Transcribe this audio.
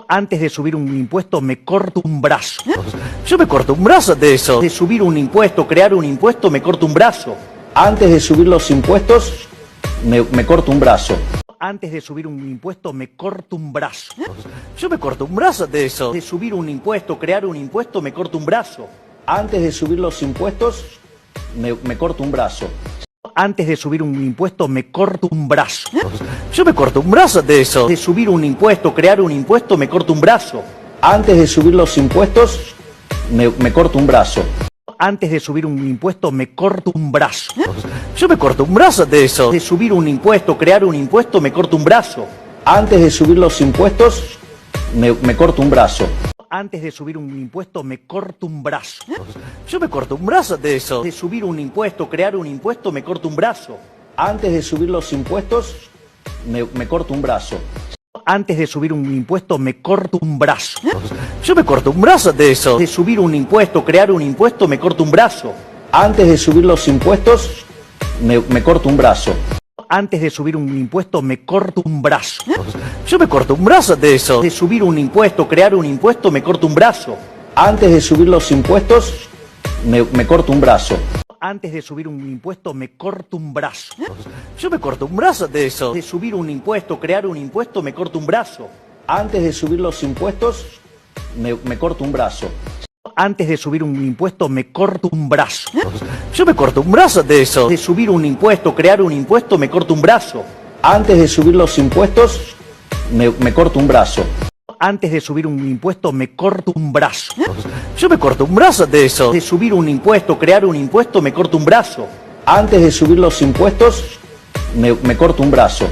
Antes de subir un impuesto me corto un brazo. Yo me corto un brazo de eso. De subir un impuesto, crear un impuesto, me corto un brazo. Antes de subir los impuestos, me corto un brazo. Antes de subir un impuesto me corto un brazo. Yo me corto un brazo de eso. De subir un impuesto, crear un impuesto, me corto un brazo. Antes de subir los impuestos, me corto un brazo. Antes de subir un impuesto me corto un brazo. Yo me corto un brazo de eso. De subir un impuesto, crear un impuesto, me corto un brazo. Antes de subir los impuestos, me corto un brazo. Antes de subir un impuesto me corto un brazo. Yo me corto un brazo de eso. De subir un impuesto, crear un impuesto, me corto un brazo. Antes de subir los impuestos, me corto un brazo. Antes de subir un impuesto me corto un brazo. Yo me corto un brazo de eso. De subir un impuesto, crear un impuesto, me corto un brazo. Antes de subir los impuestos, me corto un brazo. Antes de subir un impuesto me corto un brazo. Yo me corto un brazo de eso. De subir un impuesto, crear un impuesto, me corto un brazo. Antes de subir los impuestos, me corto un brazo. Antes de subir un impuesto me corto un brazo. Yo me corto un brazo de eso. De subir un impuesto, crear un impuesto, me corto un brazo. Antes de subir los impuestos, me corto un brazo. Antes de subir un impuesto me corto un brazo. Yo me corto un brazo de eso. De subir un impuesto, crear un impuesto, me corto un brazo. Antes de subir los impuestos, me corto un brazo. Antes de subir un impuesto me corto un brazo. Yo me corto un brazo de eso. De subir un impuesto, crear un impuesto, me corto un brazo. Antes de subir los impuestos, me corto un brazo. Antes de subir un impuesto me corto un brazo. Yo me corto un brazo de eso. De subir un impuesto, crear un impuesto, me corto un brazo. Antes de subir los impuestos, me corto un brazo.